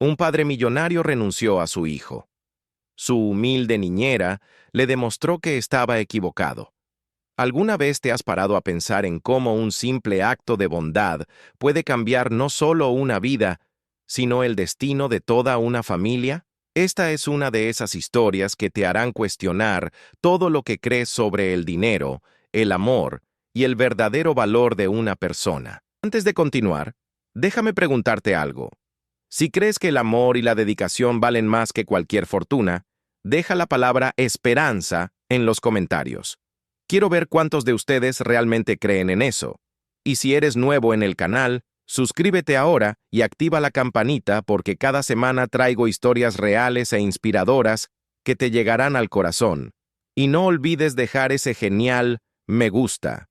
Un padre millonario renunció a su hijo. Su humilde niñera le demostró que estaba equivocado. ¿Alguna vez te has parado a pensar en cómo un simple acto de bondad puede cambiar no solo una vida, sino el destino de toda una familia? Esta es una de esas historias que te harán cuestionar todo lo que crees sobre el dinero, el amor y el verdadero valor de una persona. Antes de continuar, déjame preguntarte algo. Si crees que el amor y la dedicación valen más que cualquier fortuna, deja la palabra esperanza en los comentarios. Quiero ver cuántos de ustedes realmente creen en eso. Y si eres nuevo en el canal, suscríbete ahora y activa la campanita porque cada semana traigo historias reales e inspiradoras que te llegarán al corazón. Y no olvides dejar ese genial me gusta,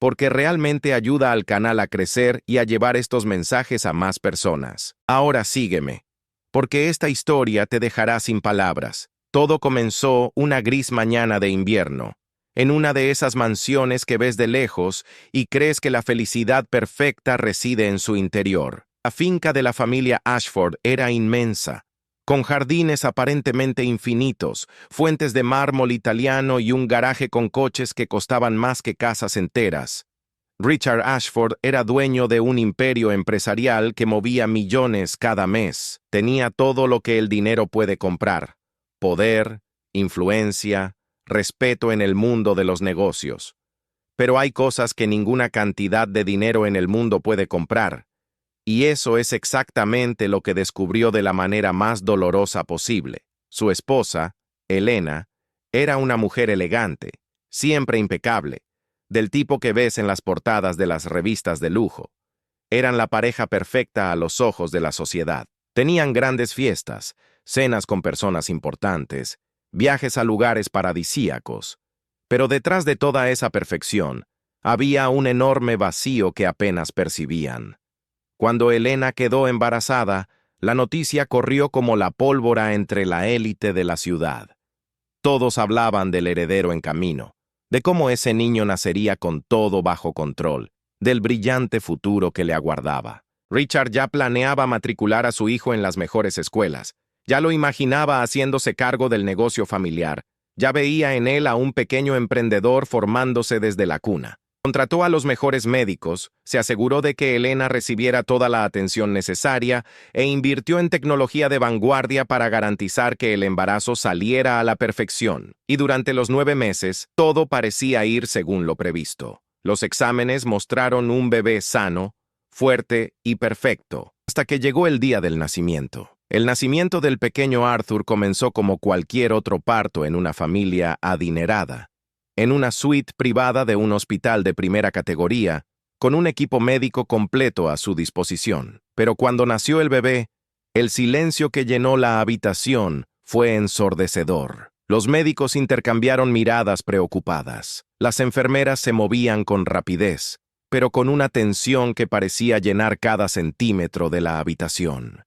porque realmente ayuda al canal a crecer y a llevar estos mensajes a más personas. Ahora sígueme, porque esta historia te dejará sin palabras. Todo comenzó una gris mañana de invierno, en una de esas mansiones que ves de lejos y crees que la felicidad perfecta reside en su interior. La finca de la familia Ashford era inmensa, con jardines aparentemente infinitos, fuentes de mármol italiano y un garaje con coches que costaban más que casas enteras. Richard Ashford era dueño de un imperio empresarial que movía millones cada mes. Tenía todo lo que el dinero puede comprar: poder, influencia, respeto en el mundo de los negocios. Pero hay cosas que ninguna cantidad de dinero en el mundo puede comprar. Y eso es exactamente lo que descubrió de la manera más dolorosa posible. Su esposa, Elena, era una mujer elegante, siempre impecable, del tipo que ves en las portadas de las revistas de lujo. Eran la pareja perfecta a los ojos de la sociedad. Tenían grandes fiestas, cenas con personas importantes, viajes a lugares paradisíacos. Pero detrás de toda esa perfección, había un enorme vacío que apenas percibían. Cuando Elena quedó embarazada, la noticia corrió como la pólvora entre la élite de la ciudad. Todos hablaban del heredero en camino, de cómo ese niño nacería con todo bajo control, del brillante futuro que le aguardaba. Richard ya planeaba matricular a su hijo en las mejores escuelas. Ya lo imaginaba haciéndose cargo del negocio familiar. Ya veía en él a un pequeño emprendedor formándose desde la cuna. Contrató a los mejores médicos, se aseguró de que Elena recibiera toda la atención necesaria e invirtió en tecnología de vanguardia para garantizar que el embarazo saliera a la perfección. Y durante los 9 meses, todo parecía ir según lo previsto. Los exámenes mostraron un bebé sano, fuerte y perfecto, hasta que llegó el día del nacimiento. El nacimiento del pequeño Arthur comenzó como cualquier otro parto en una familia adinerada, en una suite privada de un hospital de primera categoría, con un equipo médico completo a su disposición. Pero cuando nació el bebé, el silencio que llenó la habitación fue ensordecedor. Los médicos intercambiaron miradas preocupadas. Las enfermeras se movían con rapidez, pero con una tensión que parecía llenar cada centímetro de la habitación.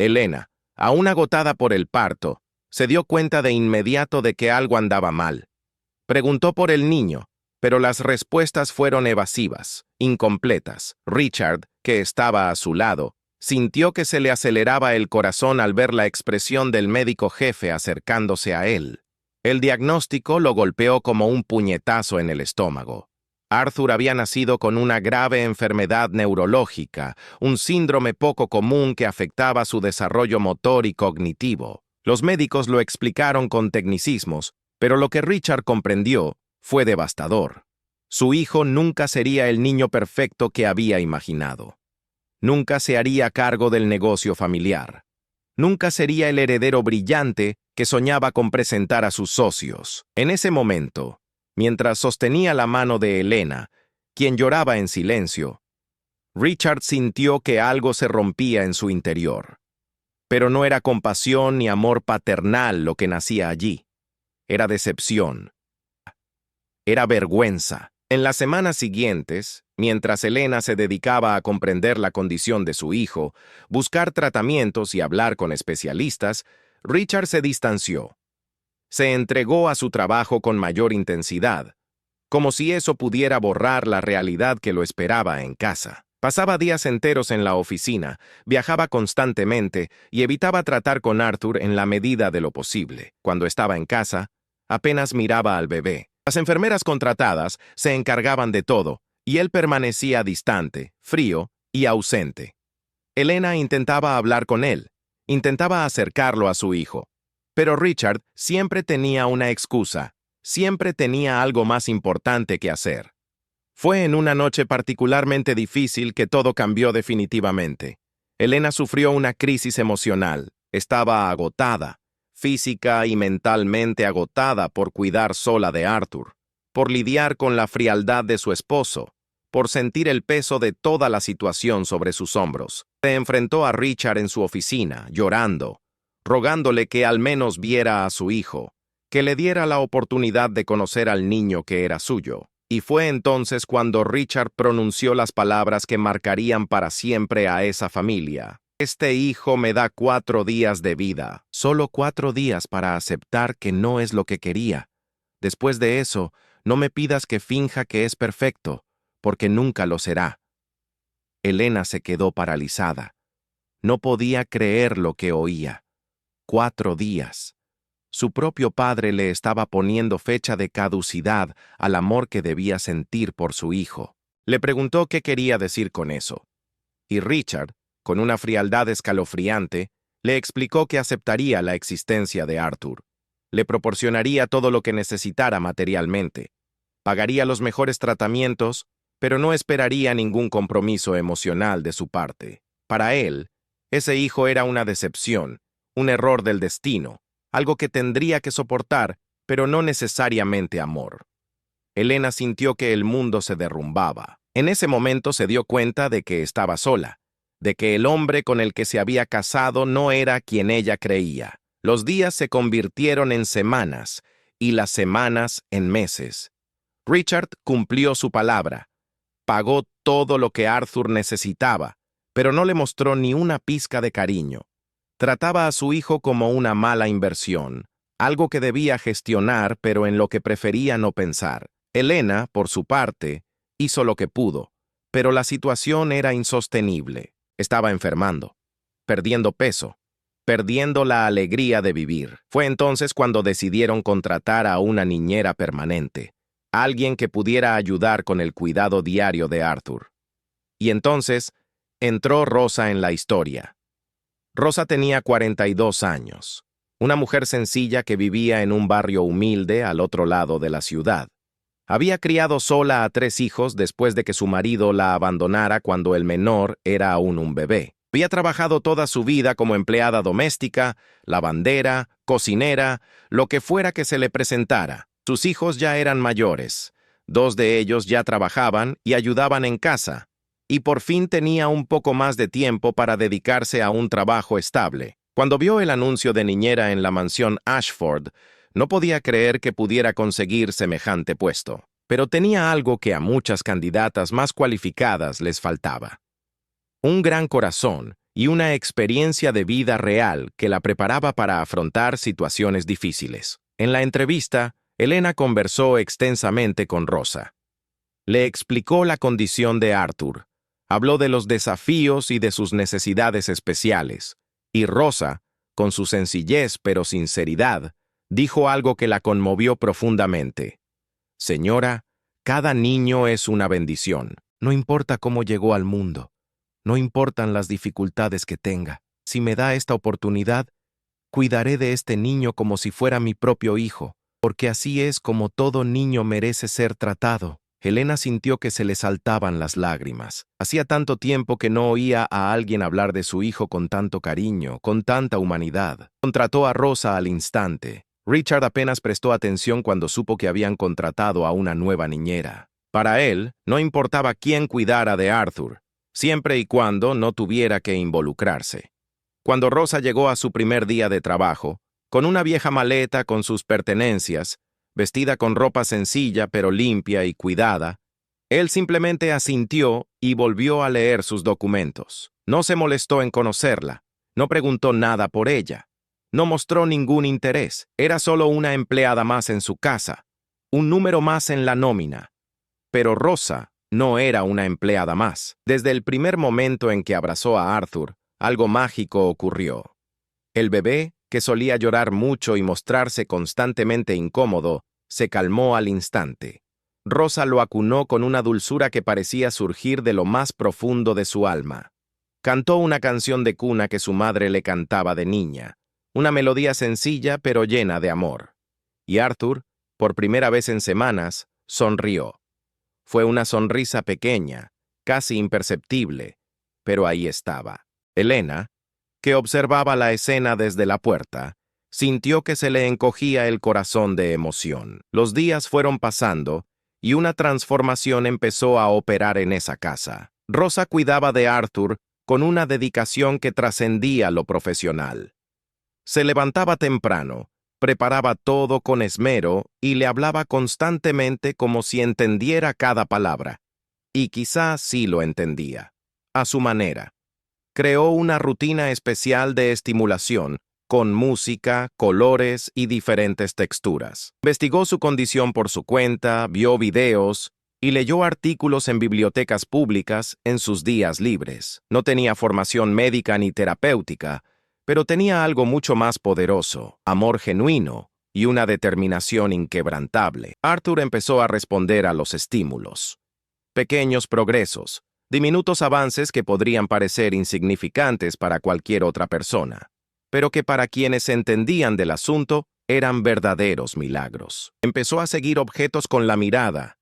Elena, aún agotada por el parto, se dio cuenta de inmediato de que algo andaba mal. Preguntó por el niño, pero las respuestas fueron evasivas, incompletas. Richard, que estaba a su lado, sintió que se le aceleraba el corazón al ver la expresión del médico jefe acercándose a él. El diagnóstico lo golpeó como un puñetazo en el estómago. Arthur había nacido con una grave enfermedad neurológica, un síndrome poco común que afectaba su desarrollo motor y cognitivo. Los médicos lo explicaron con tecnicismos, pero lo que Richard comprendió fue devastador. Su hijo nunca sería el niño perfecto que había imaginado. Nunca se haría cargo del negocio familiar. Nunca sería el heredero brillante que soñaba con presentar a sus socios. En ese momento, mientras sostenía la mano de Elena, quien lloraba en silencio, Richard sintió que algo se rompía en su interior. Pero no era compasión ni amor paternal lo que nacía allí. Era decepción. Era vergüenza. En las semanas siguientes, mientras Elena se dedicaba a comprender la condición de su hijo, buscar tratamientos y hablar con especialistas, Richard se distanció. Se entregó a su trabajo con mayor intensidad, como si eso pudiera borrar la realidad que lo esperaba en casa. Pasaba días enteros en la oficina, viajaba constantemente y evitaba tratar con Arthur en la medida de lo posible. Cuando estaba en casa, apenas miraba al bebé. Las enfermeras contratadas se encargaban de todo, y él permanecía distante, frío y ausente. Elena intentaba hablar con él, intentaba acercarlo a su hijo. Pero Richard siempre tenía una excusa, siempre tenía algo más importante que hacer. Fue en una noche particularmente difícil que todo cambió definitivamente. Elena sufrió una crisis emocional, estaba agotada, física y mentalmente agotada por cuidar sola de Arthur, por lidiar con la frialdad de su esposo, por sentir el peso de toda la situación sobre sus hombros. Se enfrentó a Richard en su oficina, llorando, rogándole que al menos viera a su hijo, que le diera la oportunidad de conocer al niño que era suyo. Y fue entonces cuando Richard pronunció las palabras que marcarían para siempre a esa familia. Este hijo me da 4 días de vida, solo 4 días para aceptar que no es lo que quería. Después de eso, no me pidas que finja que es perfecto, porque nunca lo será. Elena se quedó paralizada. No podía creer lo que oía. 4 días. Su propio padre le estaba poniendo fecha de caducidad al amor que debía sentir por su hijo. Le preguntó qué quería decir con eso. Y Richard, con una frialdad escalofriante, le explicó que aceptaría la existencia de Arthur. Le proporcionaría todo lo que necesitara materialmente. Pagaría los mejores tratamientos, pero no esperaría ningún compromiso emocional de su parte. Para él, ese hijo era una decepción, un error del destino, algo que tendría que soportar, pero no necesariamente amor. Elena sintió que el mundo se derrumbaba. En ese momento se dio cuenta de que estaba sola, de que el hombre con el que se había casado no era quien ella creía. Los días se convirtieron en semanas y las semanas en meses. Richard cumplió su palabra, pagó todo lo que Arthur necesitaba, pero no le mostró ni una pizca de cariño. Trataba a su hijo como una mala inversión, algo que debía gestionar pero en lo que prefería no pensar. Elena, por su parte, hizo lo que pudo, pero la situación era insostenible. Estaba enfermando, perdiendo peso, perdiendo la alegría de vivir. Fue entonces cuando decidieron contratar a una niñera permanente, alguien que pudiera ayudar con el cuidado diario de Arthur. Y entonces entró Rosa en la historia. Rosa tenía 42 años, una mujer sencilla que vivía en un barrio humilde al otro lado de la ciudad. Había criado sola a 3 hijos después de que su marido la abandonara cuando el menor era aún un bebé. Había trabajado toda su vida como empleada doméstica, lavandera, cocinera, lo que fuera que se le presentara. Sus hijos ya eran mayores, 2 de ellos ya trabajaban y ayudaban en casa, y por fin tenía un poco más de tiempo para dedicarse a un trabajo estable. Cuando vio el anuncio de niñera en la mansión Ashford, no podía creer que pudiera conseguir semejante puesto. Pero tenía algo que a muchas candidatas más cualificadas les faltaba: un gran corazón y una experiencia de vida real que la preparaba para afrontar situaciones difíciles. En la entrevista, Elena conversó extensamente con Rosa. Le explicó la condición de Arthur, habló de los desafíos y de sus necesidades especiales, y Rosa, con su sencillez pero sinceridad, dijo algo que la conmovió profundamente. Señora, cada niño es una bendición. No importa cómo llegó al mundo, no importan las dificultades que tenga. Si me da esta oportunidad, cuidaré de este niño como si fuera mi propio hijo, porque así es como todo niño merece ser tratado. Elena sintió que se le saltaban las lágrimas. Hacía tanto tiempo que no oía a alguien hablar de su hijo con tanto cariño, con tanta humanidad. Contrató a Rosa al instante. Richard apenas prestó atención cuando supo que habían contratado a una nueva niñera. Para él, no importaba quién cuidara de Arthur, siempre y cuando no tuviera que involucrarse. Cuando Rosa llegó a su primer día de trabajo, con una vieja maleta con sus pertenencias, vestida con ropa sencilla pero limpia y cuidada, él simplemente asintió y volvió a leer sus documentos. No se molestó en conocerla, no preguntó nada por ella, no mostró ningún interés. Era solo una empleada más en su casa, un número más en la nómina. Pero Rosa No era una empleada más. Desde el primer momento en que abrazó a Arthur, algo mágico ocurrió. El bebé, que solía llorar mucho y mostrarse constantemente incómodo, se calmó al instante. Rosa lo acunó con una dulzura que parecía surgir de lo más profundo de su alma. Cantó una canción de cuna que su madre le cantaba de niña, una melodía sencilla pero llena de amor. Y Arthur, por primera vez en semanas, sonrió. Fue una sonrisa pequeña, casi imperceptible, pero ahí estaba. Elena, que observaba la escena desde la puerta, sintió que se le encogía el corazón de emoción. Los días fueron pasando y una transformación empezó a operar en esa casa. Rosa cuidaba de Arthur con una dedicación que trascendía lo profesional. Se levantaba temprano, preparaba todo con esmero y le hablaba constantemente como si entendiera cada palabra. Y quizás sí lo entendía, a su manera. Creó una rutina especial de estimulación, con música, colores y diferentes texturas. Investigó su condición por su cuenta, vio videos y leyó artículos en bibliotecas públicas en sus días libres. No tenía formación médica ni terapéutica, pero tenía algo mucho más poderoso, amor genuino y una determinación inquebrantable. Arthur empezó a responder a los estímulos. Pequeños progresos, diminutos avances que podrían parecer insignificantes para cualquier otra persona, pero que para quienes entendían del asunto eran verdaderos milagros. Empezó a seguir objetos con la mirada,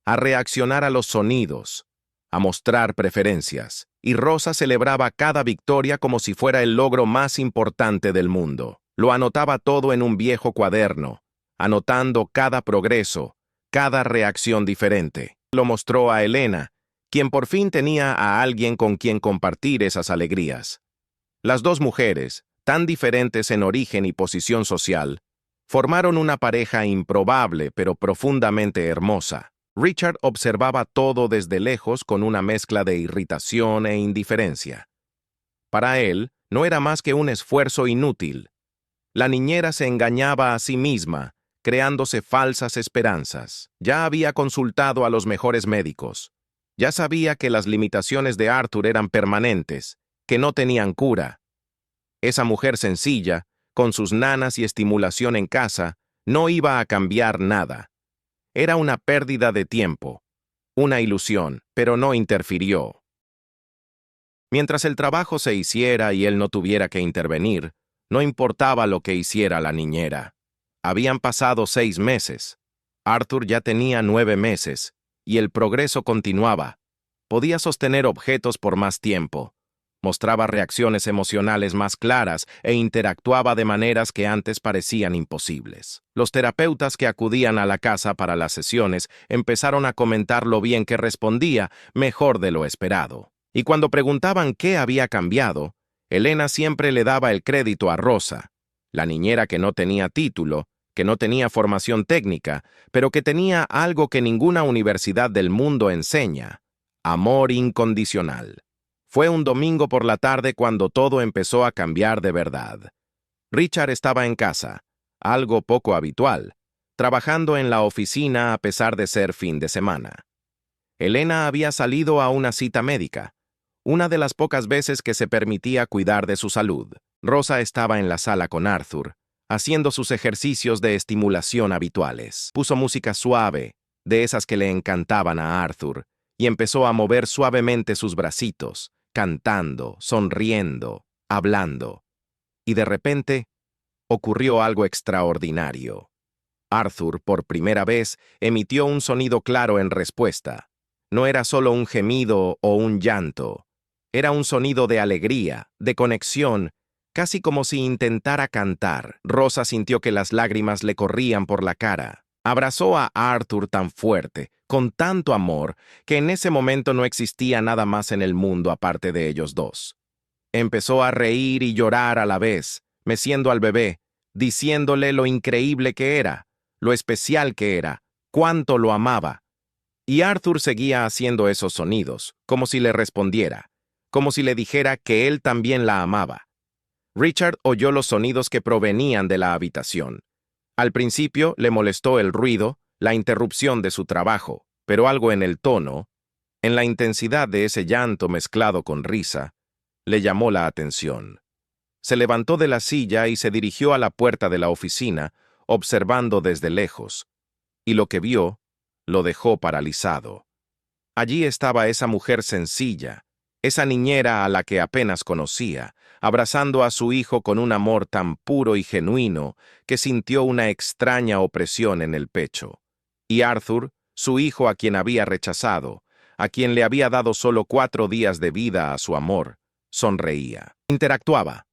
a reaccionar a los sonidos, a mostrar preferencias, y Rosa celebraba cada victoria como si fuera el logro más importante del mundo. Lo anotaba todo en un viejo cuaderno, anotando cada progreso, cada reacción diferente. Lo mostró a Elena, quien por fin tenía a alguien con quien compartir esas alegrías. Las dos mujeres, tan diferentes en origen y posición social, formaron una pareja improbable pero profundamente hermosa. Richard observaba todo desde lejos con una mezcla de irritación e indiferencia. Para él, no era más que un esfuerzo inútil. La niñera se engañaba a sí misma, creándose falsas esperanzas. Ya había consultado a los mejores médicos. Ya sabía que las limitaciones de Arthur eran permanentes, que no tenían cura. Esa mujer sencilla, con sus nanas y estimulación en casa, no iba a cambiar nada. Era una pérdida de tiempo, una ilusión, pero no interfirió. Mientras el trabajo se hiciera y él no tuviera que intervenir, no importaba lo que hiciera la niñera. Habían pasado 6 meses. Arthur ya tenía 9 meses, y el progreso continuaba. Podía sostener objetos por más tiempo. Mostraba reacciones emocionales más claras e interactuaba de maneras que antes parecían imposibles. Los terapeutas que acudían a la casa para las sesiones empezaron a comentar lo bien que respondía, mejor de lo esperado. Y cuando preguntaban qué había cambiado, Elena siempre le daba el crédito a Rosa, la niñera que no tenía título, que no tenía formación técnica, pero que tenía algo que ninguna universidad del mundo enseña: amor incondicional. Fue un domingo por la tarde cuando todo empezó a cambiar de verdad. Richard estaba en casa, algo poco habitual, trabajando en la oficina a pesar de ser fin de semana. Elena había salido a una cita médica, una de las pocas veces que se permitía cuidar de su salud. Rosa estaba en la sala con Arthur, haciendo sus ejercicios de estimulación habituales. Puso música suave, de esas que le encantaban a Arthur, y empezó a mover suavemente sus bracitos, cantando, sonriendo, hablando. Y de repente, ocurrió algo extraordinario. Arthur, por primera vez, emitió un sonido claro en respuesta. No era solo un gemido o un llanto. Era un sonido de alegría, de conexión, casi como si intentara cantar. Rosa sintió que las lágrimas le corrían por la cara. Abrazó a Arthur tan fuerte, con tanto amor, que en ese momento no existía nada más en el mundo aparte de ellos dos. Empezó a reír y llorar a la vez, meciendo al bebé, diciéndole lo increíble que era, lo especial que era, cuánto lo amaba. Y Arthur seguía haciendo esos sonidos, como si le respondiera, como si le dijera que él también la amaba. Richard oyó los sonidos que provenían de la habitación. Al principio le molestó el ruido, la interrupción de su trabajo, pero algo en el tono, En la intensidad de ese llanto mezclado con risa, le llamó la atención. Se levantó de la silla y se dirigió a la puerta de la oficina, observando desde lejos, y lo que vio lo dejó paralizado. Allí estaba esa mujer sencilla, esa niñera a la que apenas conocía, abrazando a su hijo con un amor tan puro y genuino que sintió una extraña opresión en el pecho. Y Arthur, su hijo a quien había rechazado, a quien le había dado solo 4 días de vida a su amor, sonreía. Interactuaba.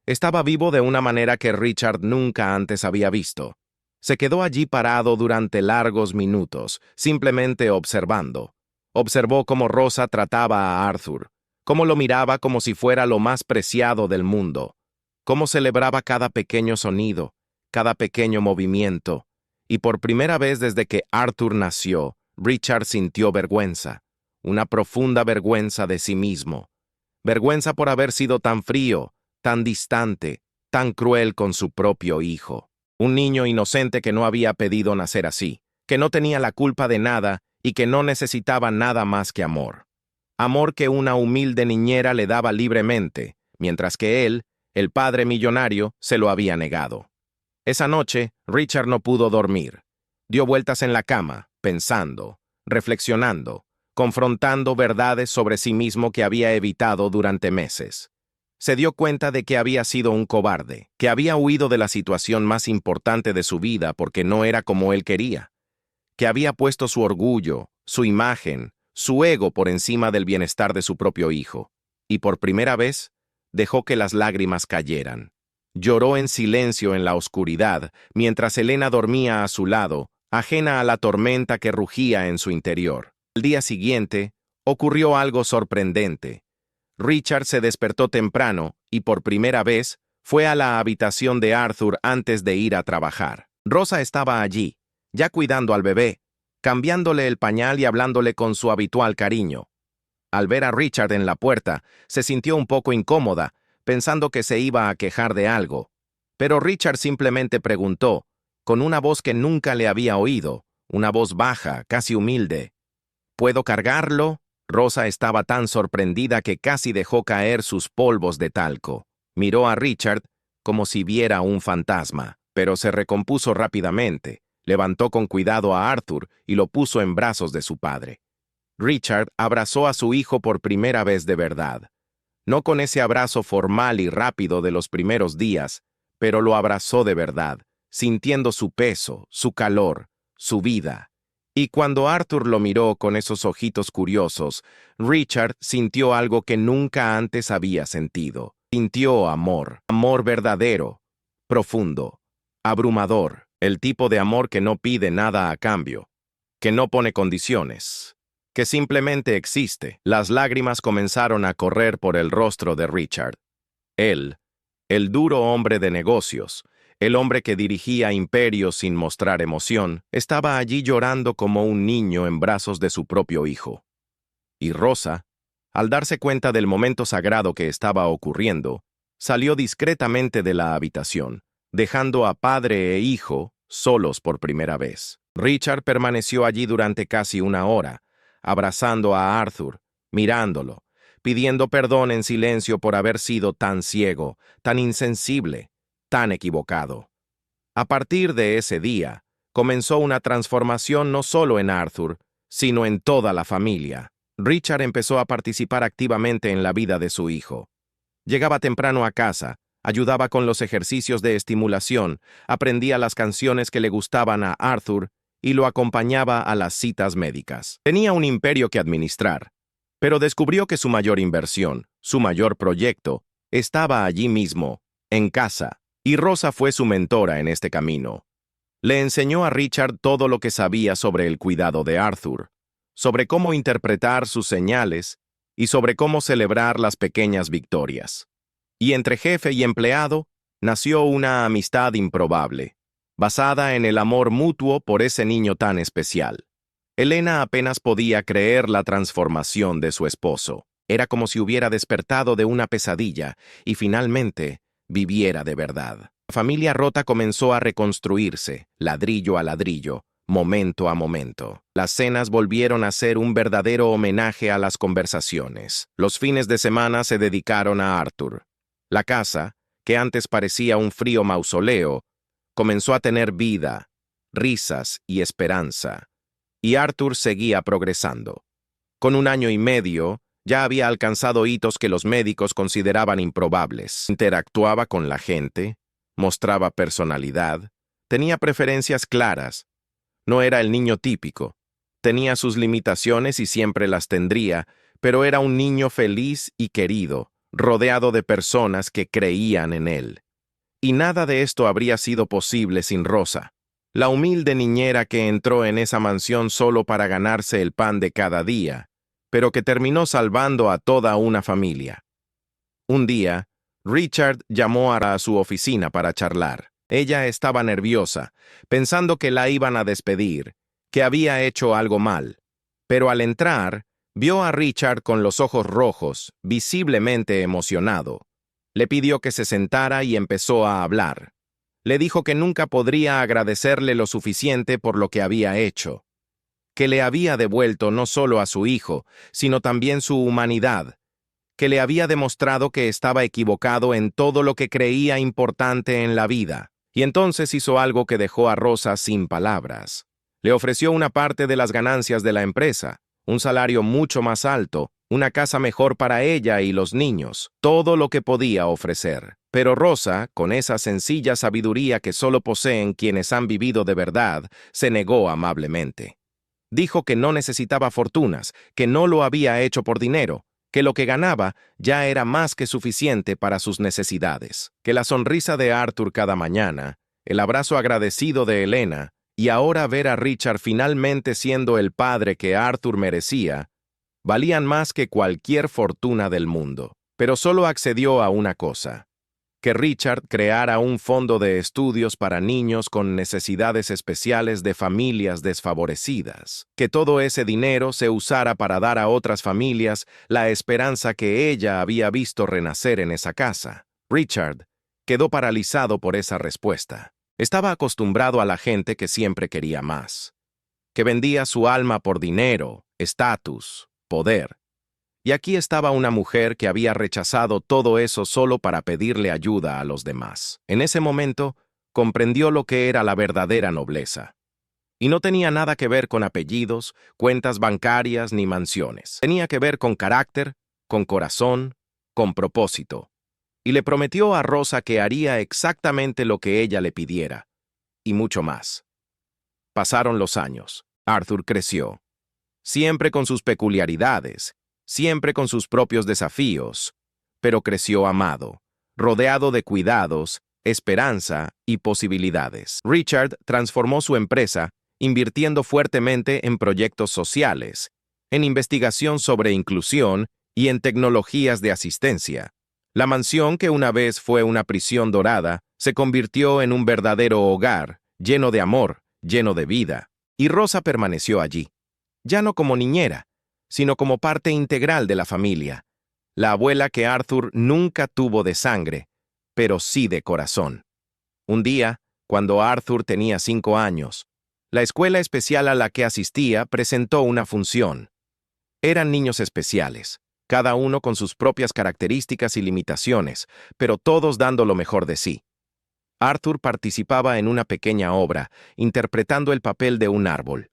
Estaba vivo de una manera que Richard nunca antes había visto. Se quedó allí parado durante largos minutos, simplemente observando. Observó cómo Rosa trataba a Arthur, cómo lo miraba como si fuera lo más preciado del mundo, cómo celebraba cada pequeño sonido, cada pequeño movimiento, y por primera vez desde que Arthur nació, Richard sintió vergüenza, una profunda vergüenza de sí mismo, vergüenza por haber sido tan frío, tan distante, tan cruel con su propio hijo. Un niño inocente que no había pedido nacer así, que no tenía la culpa de nada y que no necesitaba nada más que amor. Amor que una humilde niñera le daba libremente, mientras que él, el padre millonario, se lo había negado. Esa noche, Richard no pudo dormir. Dio vueltas en la cama, pensando, reflexionando, confrontando verdades sobre sí mismo que había evitado durante meses. Se dio cuenta de que había sido un cobarde, que había huido de la situación más importante de su vida porque no era como él quería, que había puesto su orgullo, su imagen, su ego por encima del bienestar de su propio hijo, y por primera vez dejó que las lágrimas cayeran. Lloró en silencio en la oscuridad, mientras Elena dormía a su lado, ajena a la tormenta que rugía en su interior. Al día siguiente, ocurrió algo sorprendente. Richard se despertó temprano y por primera vez fue a la habitación de Arthur antes de ir a trabajar. Rosa estaba allí, ya cuidando al bebé, cambiándole el pañal y hablándole con su habitual cariño. Al ver a Richard en la puerta, se sintió un poco incómoda, pensando que se iba a quejar de algo. Pero Richard simplemente preguntó, con una voz que nunca le había oído, una voz baja, casi humilde. ¿Puedo cargarlo? Rosa estaba tan sorprendida que casi dejó caer sus polvos de talco. Miró a Richard como si viera un fantasma, pero se recompuso rápidamente. Levantó con cuidado a Arthur y lo puso en brazos de su padre. Richard abrazó a su hijo por primera vez de verdad. No con ese abrazo formal y rápido de los primeros días, pero lo abrazó de verdad, sintiendo su peso, su calor, su vida. Y cuando Arthur lo miró con esos ojitos curiosos, Richard sintió algo que nunca antes había sentido. Sintió amor, amor verdadero, profundo, abrumador, el tipo de amor que no pide nada a cambio, que no pone condiciones, que simplemente existe. Las lágrimas comenzaron a correr por el rostro de Richard. Él, el duro hombre de negocios, el hombre que dirigía imperios sin mostrar emoción, estaba allí llorando como un niño en brazos de su propio hijo. Y Rosa, al darse cuenta del momento sagrado que estaba ocurriendo, salió discretamente de la habitación, dejando a padre e hijo solos por primera vez. Richard permaneció allí durante casi 1 hora, abrazando a Arthur, mirándolo, pidiendo perdón en silencio por haber sido tan ciego, tan insensible, tan equivocado. A partir de ese día, comenzó una transformación no solo en Arthur, sino en toda la familia. Richard empezó a participar activamente en la vida de su hijo. Llegaba temprano a casa, ayudaba con los ejercicios de estimulación, aprendía las canciones que le gustaban a Arthur y lo acompañaba a las citas médicas. Tenía un imperio que administrar, pero descubrió que su mayor inversión, su mayor proyecto, estaba allí mismo, en casa. Y Rosa fue su mentora en este camino. Le enseñó a Richard todo lo que sabía sobre el cuidado de Arthur, sobre cómo interpretar sus señales y sobre cómo celebrar las pequeñas victorias. Y entre jefe y empleado nació una amistad improbable, basada en el amor mutuo por ese niño tan especial. Elena apenas podía creer la transformación de su esposo. Era como si hubiera despertado de una pesadilla y finalmente viviera de verdad. La familia rota comenzó a reconstruirse, ladrillo a ladrillo, momento a momento. Las cenas volvieron a ser un verdadero homenaje a las conversaciones. Los fines de semana se dedicaron a Arthur. La casa, que antes parecía un frío mausoleo, comenzó a tener vida, risas y esperanza. Y Arthur seguía progresando. Con 1 año y medio, ya había alcanzado hitos que los médicos consideraban improbables. Interactuaba con la gente, mostraba personalidad, tenía preferencias claras. No era el niño típico. Tenía sus limitaciones y siempre las tendría, pero era un niño feliz y querido, rodeado de personas que creían en él. Y nada de esto habría sido posible sin Rosa, la humilde niñera que entró en esa mansión solo para ganarse el pan de cada día, pero que terminó salvando a toda una familia. Un día, Richard llamó a su oficina para charlar. Ella estaba nerviosa, pensando que la iban a despedir, que había hecho algo mal. Pero al entrar, vio a Richard con los ojos rojos, visiblemente emocionado. Le pidió que se sentara y empezó a hablar. Le dijo que nunca podría agradecerle lo suficiente por lo que había hecho, que le había devuelto no solo a su hijo, sino también su humanidad, que le había demostrado que estaba equivocado en todo lo que creía importante en la vida. Y entonces hizo algo que dejó a Rosa sin palabras. Le ofreció una parte de las ganancias de la empresa, un salario mucho más alto, una casa mejor para ella y los niños, todo lo que podía ofrecer. Pero Rosa, con esa sencilla sabiduría que solo poseen quienes han vivido de verdad, se negó amablemente. Dijo que no necesitaba fortunas, que no lo había hecho por dinero, que lo que ganaba ya era más que suficiente para sus necesidades, que la sonrisa de Arthur cada mañana, el abrazo agradecido de Elena, y ahora ver a Richard finalmente siendo el padre que Arthur merecía, valían más que cualquier fortuna del mundo. Pero solo accedió a una cosa: que Richard creara un fondo de estudios para niños con necesidades especiales de familias desfavorecidas, que todo ese dinero se usara para dar a otras familias la esperanza que ella había visto renacer en esa casa. Richard quedó paralizado por esa respuesta. Estaba acostumbrado a la gente que siempre quería más, que vendía su alma por dinero, estatus, poder. Y aquí estaba una mujer que había rechazado todo eso solo para pedirle ayuda a los demás. En ese momento, comprendió lo que era la verdadera nobleza. Y no tenía nada que ver con apellidos, cuentas bancarias ni mansiones. Tenía que ver con carácter, con corazón, con propósito. Y le prometió a Rosa que haría exactamente lo que ella le pidiera, y mucho más. Pasaron los años. Arthur creció, siempre con sus peculiaridades, siempre con sus propios desafíos, pero creció amado, rodeado de cuidados, esperanza y posibilidades. Richard transformó su empresa invirtiendo fuertemente en proyectos sociales, en investigación sobre inclusión y en tecnologías de asistencia. La mansión, que una vez fue una prisión dorada, se convirtió en un verdadero hogar, lleno de amor, lleno de vida. Y Rosa permaneció allí, ya no como niñera, sino como parte integral de la familia, la abuela que Arthur nunca tuvo de sangre, pero sí de corazón. Un día, cuando Arthur tenía 5 años, la escuela especial a la que asistía presentó una función. Eran niños especiales, cada uno con sus propias características y limitaciones, pero todos dando lo mejor de sí. Arthur participaba en una pequeña obra, interpretando el papel de un árbol.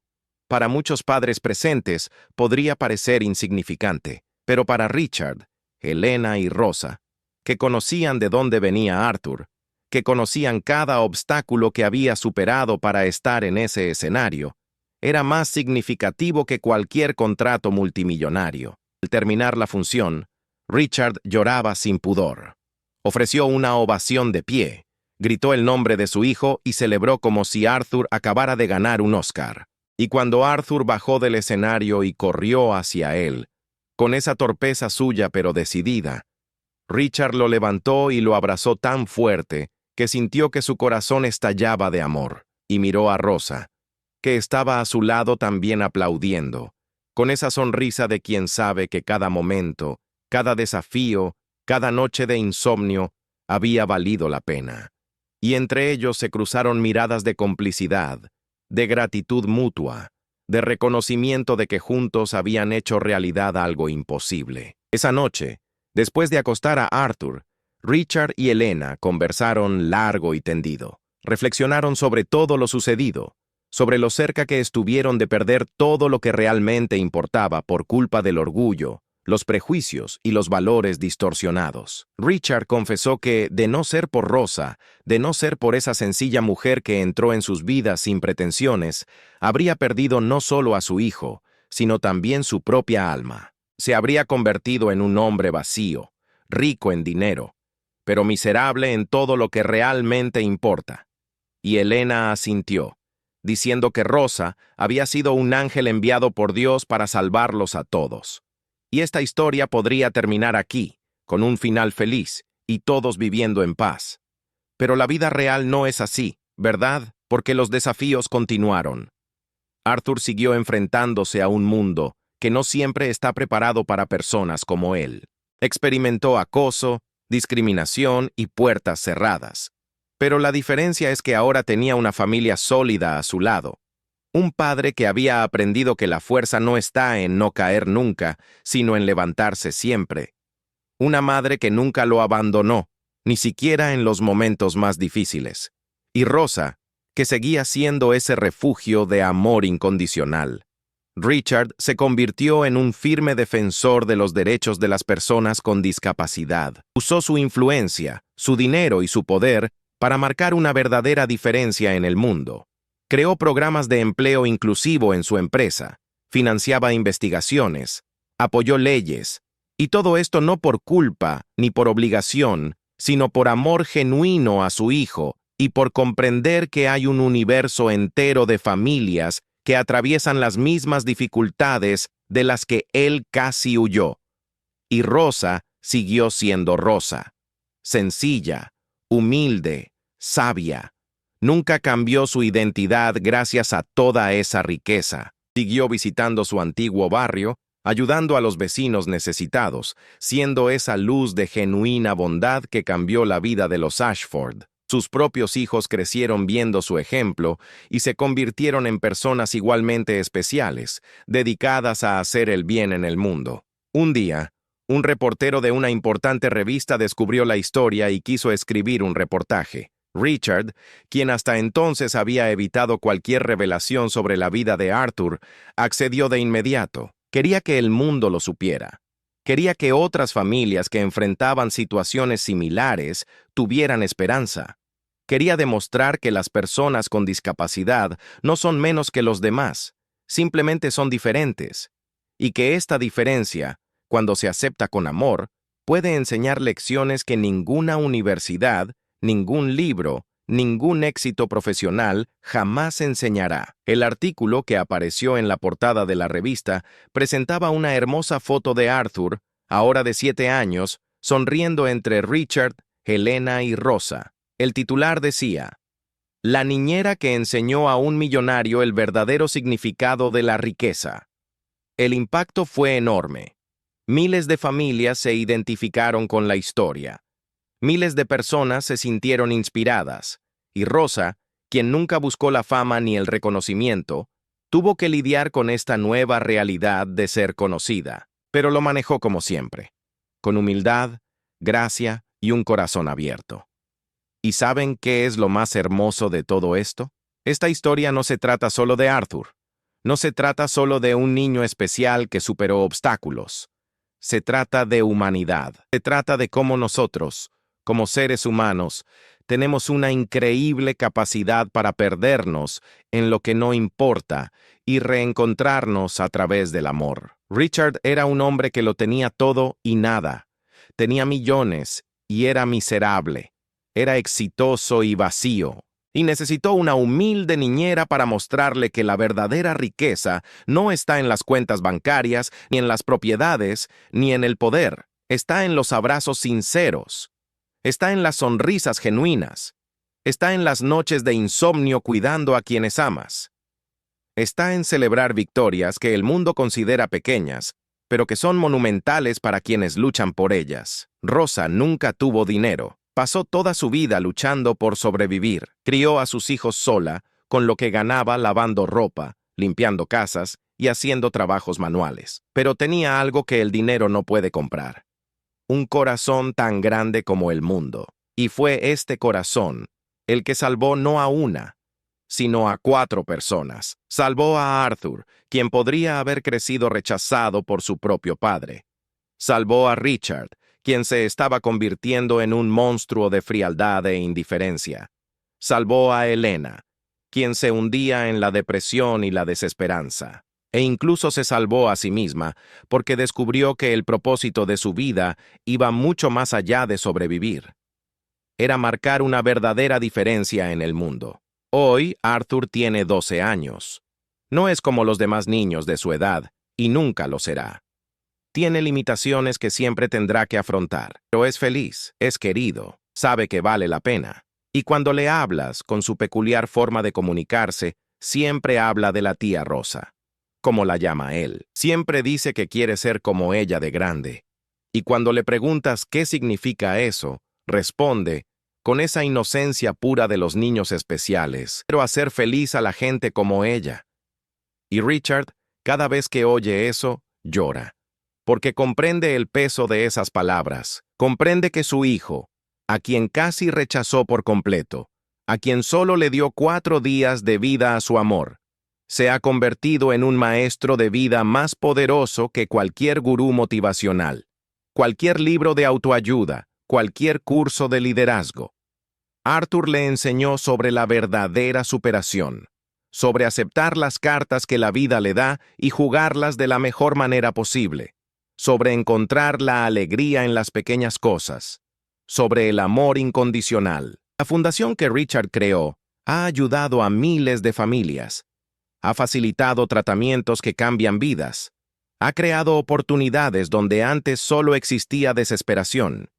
Para muchos padres presentes podría parecer insignificante, pero para Richard, Elena y Rosa, que conocían de dónde venía Arthur, que conocían cada obstáculo que había superado para estar en ese escenario, era más significativo que cualquier contrato multimillonario. Al terminar la función, Richard lloraba sin pudor. Ofreció una ovación de pie, gritó el nombre de su hijo y celebró como si Arthur acabara de ganar un Oscar. Y cuando Arthur bajó del escenario y corrió hacia él, con esa torpeza suya pero decidida, Richard lo levantó y lo abrazó tan fuerte que sintió que su corazón estallaba de amor, y miró a Rosa, que estaba a su lado también aplaudiendo, con esa sonrisa de quien sabe que cada momento, cada desafío, cada noche de insomnio había valido la pena. Y entre ellos se cruzaron miradas de complicidad, de gratitud mutua, de reconocimiento de que juntos habían hecho realidad algo imposible. Esa noche, después de acostar a Arthur, Richard y Elena conversaron largo y tendido. Reflexionaron sobre todo lo sucedido, sobre lo cerca que estuvieron de perder todo lo que realmente importaba por culpa del orgullo, los prejuicios y los valores distorsionados. Richard confesó que, de no ser por Rosa, de no ser por esa sencilla mujer que entró en sus vidas sin pretensiones, habría perdido no solo a su hijo, sino también su propia alma. Se habría convertido en un hombre vacío, rico en dinero, pero miserable en todo lo que realmente importa. Y Elena asintió, diciendo que Rosa había sido un ángel enviado por Dios para salvarlos a todos. Y esta historia podría terminar aquí, con un final feliz, y todos viviendo en paz. Pero la vida real no es así, ¿verdad? Porque los desafíos continuaron. Arthur siguió enfrentándose a un mundo que no siempre está preparado para personas como él. Experimentó acoso, discriminación y puertas cerradas. Pero la diferencia es que ahora tenía una familia sólida a su lado. Un padre que había aprendido que la fuerza no está en no caer nunca, sino en levantarse siempre. Una madre que nunca lo abandonó, ni siquiera en los momentos más difíciles. Y Rosa, que seguía siendo ese refugio de amor incondicional. Richard se convirtió en un firme defensor de los derechos de las personas con discapacidad. Usó su influencia, su dinero y su poder para marcar una verdadera diferencia en el mundo. Creó programas de empleo inclusivo en su empresa, financiaba investigaciones, apoyó leyes, y todo esto no por culpa ni por obligación, sino por amor genuino a su hijo y por comprender que hay un universo entero de familias que atraviesan las mismas dificultades de las que él casi huyó. Y Rosa siguió siendo Rosa, sencilla, humilde, sabia. Nunca cambió su identidad gracias a toda esa riqueza. Siguió visitando su antiguo barrio, ayudando a los vecinos necesitados, siendo esa luz de genuina bondad que cambió la vida de los Ashford. Sus propios hijos crecieron viendo su ejemplo y se convirtieron en personas igualmente especiales, dedicadas a hacer el bien en el mundo. Un día, un reportero de una importante revista descubrió la historia y quiso escribir un reportaje. Richard, quien hasta entonces había evitado cualquier revelación sobre la vida de Arthur, accedió de inmediato. Quería que el mundo lo supiera. Quería que otras familias que enfrentaban situaciones similares tuvieran esperanza. Quería demostrar que las personas con discapacidad no son menos que los demás, simplemente son diferentes, y que esta diferencia, cuando se acepta con amor, puede enseñar lecciones que ninguna universidad, ningún libro, ningún éxito profesional jamás enseñará. El artículo que apareció en la portada de la revista presentaba una hermosa foto de Arthur, ahora de 7 años, sonriendo entre Richard, Helena y Rosa. El titular decía: La niñera que enseñó a un millonario el verdadero significado de la riqueza. El impacto fue enorme. Miles de familias se identificaron con la historia. Miles de personas se sintieron inspiradas, y Rosa, quien nunca buscó la fama ni el reconocimiento, tuvo que lidiar con esta nueva realidad de ser conocida, pero lo manejó como siempre, con humildad, gracia y un corazón abierto. ¿Y saben qué es lo más hermoso de todo esto? Esta historia no se trata solo de Arthur, no se trata solo de un niño especial que superó obstáculos. Se trata de humanidad, se trata de cómo nosotros, como seres humanos, tenemos una increíble capacidad para perdernos en lo que no importa y reencontrarnos a través del amor. Richard era un hombre que lo tenía todo y nada. Tenía millones y era miserable. Era exitoso y vacío. Y necesitó una humilde niñera para mostrarle que la verdadera riqueza no está en las cuentas bancarias, ni en las propiedades, ni en el poder. Está en los abrazos sinceros. Está en las sonrisas genuinas. Está en las noches de insomnio cuidando a quienes amas. Está en celebrar victorias que el mundo considera pequeñas, pero que son monumentales para quienes luchan por ellas. Rosa nunca tuvo dinero. Pasó toda su vida luchando por sobrevivir. Crió a sus hijos sola, con lo que ganaba lavando ropa, limpiando casas y haciendo trabajos manuales. Pero tenía algo que el dinero no puede comprar: un corazón tan grande como el mundo. Y fue este corazón el que salvó no a una, sino a 4 personas. Salvó a Arthur, quien podría haber crecido rechazado por su propio padre. Salvó a Richard, quien se estaba convirtiendo en un monstruo de frialdad e indiferencia. Salvó a Elena, quien se hundía en la depresión y la desesperanza. E incluso se salvó a sí misma, porque descubrió que el propósito de su vida iba mucho más allá de sobrevivir. Era marcar una verdadera diferencia en el mundo. Hoy, Arthur tiene 12 años. No es como los demás niños de su edad, y nunca lo será. Tiene limitaciones que siempre tendrá que afrontar, pero es feliz, es querido, sabe que vale la pena. Y cuando le hablas, con su peculiar forma de comunicarse, siempre habla de la tía Rosa, como la llama él. Siempre dice que quiere ser como ella de grande. Y cuando le preguntas qué significa eso, responde, con esa inocencia pura de los niños especiales: quiero hacer feliz a la gente como ella. Y Richard, cada vez que oye eso, llora, porque comprende el peso de esas palabras, comprende que su hijo, a quien casi rechazó por completo, a quien solo le dio 4 días de vida a su amor, se ha convertido en un maestro de vida más poderoso que cualquier gurú motivacional, cualquier libro de autoayuda, cualquier curso de liderazgo. Arthur le enseñó sobre la verdadera superación, sobre aceptar las cartas que la vida le da y jugarlas de la mejor manera posible, sobre encontrar la alegría en las pequeñas cosas, sobre el amor incondicional. La fundación que Richard creó ha ayudado a miles de familias, ha facilitado tratamientos que cambian vidas, ha creado oportunidades donde antes solo existía desesperación.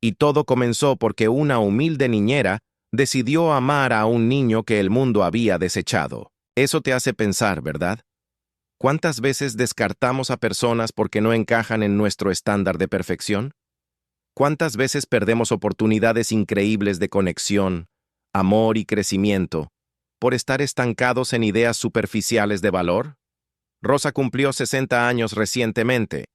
Y todo comenzó porque una humilde niñera decidió amar a un niño que el mundo había desechado. Eso te hace pensar, ¿verdad? ¿Cuántas veces descartamos a personas porque no encajan en nuestro estándar de perfección? ¿Cuántas veces perdemos oportunidades increíbles de conexión, amor y crecimiento por estar estancados en ideas superficiales de valor? Rosa cumplió 60 años recientemente.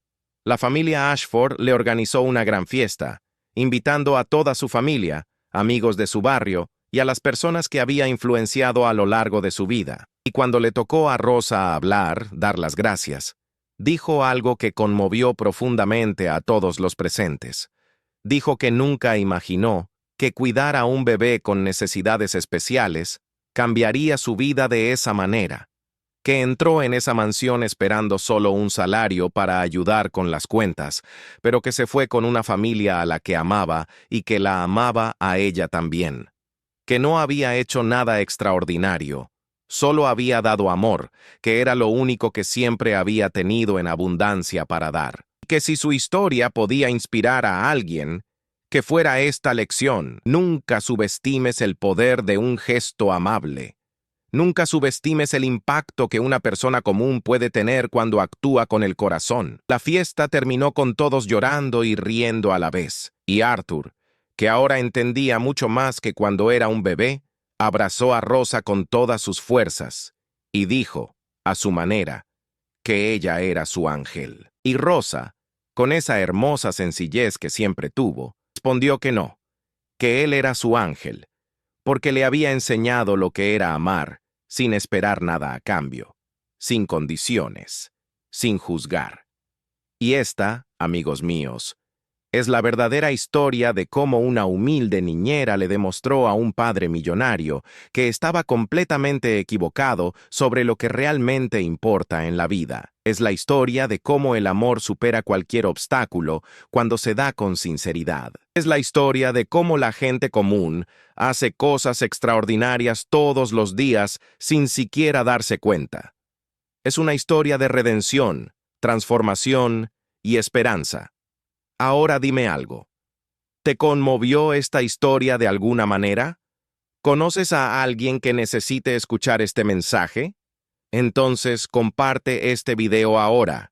La familia Ashford le organizó una gran fiesta, invitando a toda su familia, amigos de su barrio y a las personas que había influenciado a lo largo de su vida. Y cuando le tocó a Rosa hablar, dar las gracias, dijo algo que conmovió profundamente a todos los presentes. Dijo que nunca imaginó que cuidar a un bebé con necesidades especiales cambiaría su vida de esa manera, que entró en esa mansión esperando solo un salario para ayudar con las cuentas, pero que se fue con una familia a la que amaba y que la amaba a ella también, que no había hecho nada extraordinario, solo había dado amor, que era lo único que siempre había tenido en abundancia para dar, que si su historia podía inspirar a alguien, que fuera esta lección: nunca subestimes el poder de un gesto amable. Nunca subestimes el impacto que una persona común puede tener cuando actúa con el corazón. La fiesta terminó con todos llorando y riendo a la vez, y Arthur, que ahora entendía mucho más que cuando era un bebé, abrazó a Rosa con todas sus fuerzas y dijo, a su manera, que ella era su ángel. Y Rosa, con esa hermosa sencillez que siempre tuvo, respondió que no, que él era su ángel, porque le había enseñado lo que era amar, sin esperar nada a cambio, sin condiciones, sin juzgar. Y esta, amigos míos, es la verdadera historia de cómo una humilde niñera le demostró a un padre millonario que estaba completamente equivocado sobre lo que realmente importa en la vida. Es la historia de cómo el amor supera cualquier obstáculo cuando se da con sinceridad. Es la historia de cómo la gente común hace cosas extraordinarias todos los días sin siquiera darse cuenta. Es una historia de redención, transformación y esperanza. Ahora dime algo. ¿Te conmovió esta historia de alguna manera? ¿Conoces a alguien que necesite escuchar este mensaje? Entonces comparte este video ahora.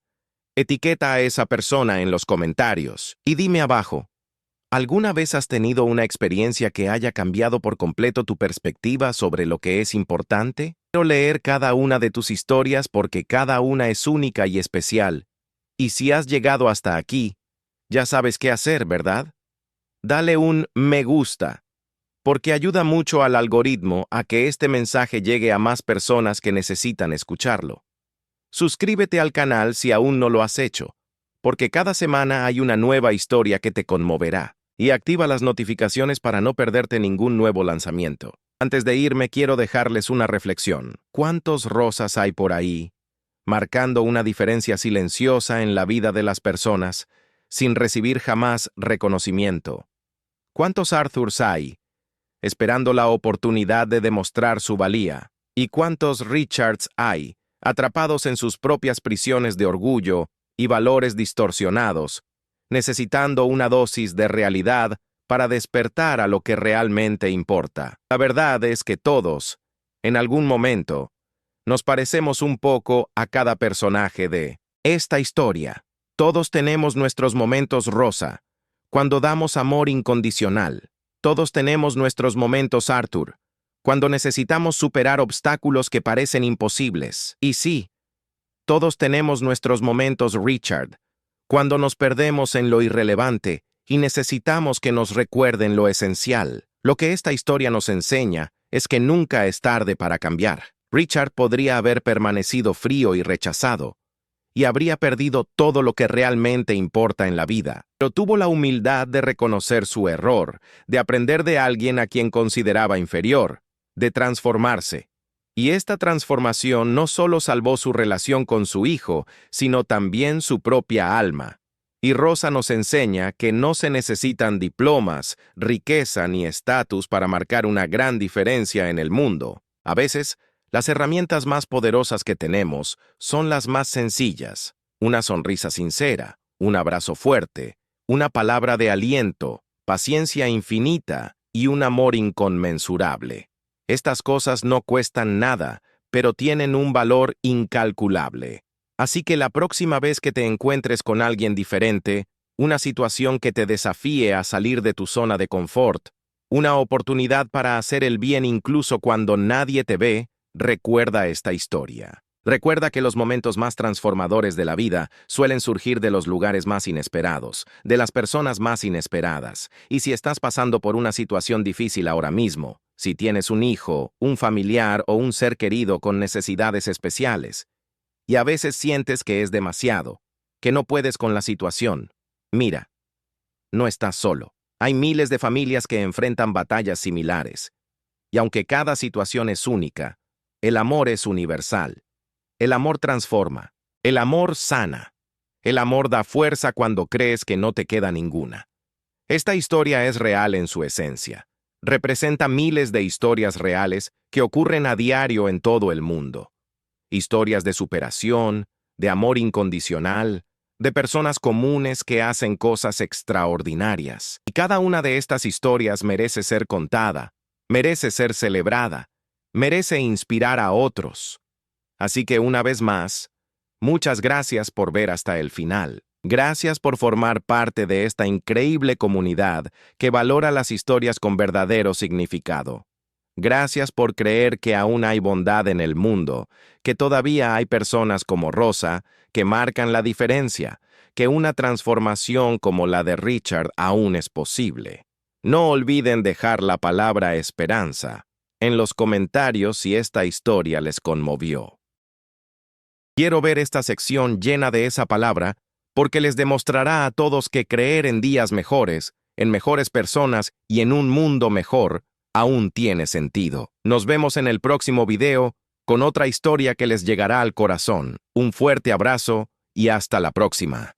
Etiqueta a esa persona en los comentarios y dime abajo: ¿Alguna vez has tenido una experiencia que haya cambiado por completo tu perspectiva sobre lo que es importante? Quiero leer cada una de tus historias porque cada una es única y especial. Y si has llegado hasta aquí, ya sabes qué hacer, ¿verdad? Dale un me gusta, porque ayuda mucho al algoritmo a que este mensaje llegue a más personas que necesitan escucharlo. Suscríbete al canal si aún no lo has hecho, porque cada semana hay una nueva historia que te conmoverá. Y activa las notificaciones para no perderte ningún nuevo lanzamiento. Antes de irme, quiero dejarles una reflexión. ¿Cuántos Rosas hay por ahí, marcando una diferencia silenciosa en la vida de las personas, sin recibir jamás reconocimiento? ¿Cuántos Arthurs hay, esperando la oportunidad de demostrar su valía? ¿Y cuántos Richards hay, atrapados en sus propias prisiones de orgullo y valores distorsionados, necesitando una dosis de realidad para despertar a lo que realmente importa? La verdad es que todos, en algún momento, nos parecemos un poco a cada personaje de esta historia. Todos tenemos nuestros momentos rosa, cuando damos amor incondicional. Todos tenemos nuestros momentos Arthur, cuando necesitamos superar obstáculos que parecen imposibles. Y sí, todos tenemos nuestros momentos Richard, cuando nos perdemos en lo irrelevante y necesitamos que nos recuerden lo esencial. Lo que esta historia nos enseña es que nunca es tarde para cambiar. Richard podría haber permanecido frío y rechazado, y habría perdido todo lo que realmente importa en la vida. Pero tuvo la humildad de reconocer su error, de aprender de alguien a quien consideraba inferior, de transformarse. Y esta transformación no solo salvó su relación con su hijo, sino también su propia alma. Y Rosa nos enseña que no se necesitan diplomas, riqueza ni estatus para marcar una gran diferencia en el mundo. A veces, las herramientas más poderosas que tenemos son las más sencillas: una sonrisa sincera, un abrazo fuerte, una palabra de aliento, paciencia infinita y un amor inconmensurable. Estas cosas no cuestan nada, pero tienen un valor incalculable. Así que la próxima vez que te encuentres con alguien diferente, una situación que te desafíe a salir de tu zona de confort, una oportunidad para hacer el bien incluso cuando nadie te ve, recuerda esta historia. Recuerda que los momentos más transformadores de la vida suelen surgir de los lugares más inesperados, de las personas más inesperadas. Y si estás pasando por una situación difícil ahora mismo, si tienes un hijo, un familiar o un ser querido con necesidades especiales, y a veces sientes que es demasiado, que no puedes con la situación, mira, no estás solo. Hay miles de familias que enfrentan batallas similares. Y aunque cada situación es única, el amor es universal. El amor transforma. El amor sana. El amor da fuerza cuando crees que no te queda ninguna. Esta historia es real en su esencia. Representa miles de historias reales que ocurren a diario en todo el mundo. Historias de superación, de amor incondicional, de personas comunes que hacen cosas extraordinarias. Y cada una de estas historias merece ser contada, merece ser celebrada, merece inspirar a otros. Así que una vez más, muchas gracias por ver hasta el final. Gracias por formar parte de esta increíble comunidad que valora las historias con verdadero significado. Gracias por creer que aún hay bondad en el mundo, que todavía hay personas como Rosa que marcan la diferencia, que una transformación como la de Richard aún es posible. No olviden dejar la palabra esperanza en los comentarios si esta historia les conmovió. Quiero ver esta sección llena de esa palabra porque les demostrará a todos que creer en días mejores, en mejores personas y en un mundo mejor aún tiene sentido. Nos vemos en el próximo video con otra historia que les llegará al corazón. Un fuerte abrazo y hasta la próxima.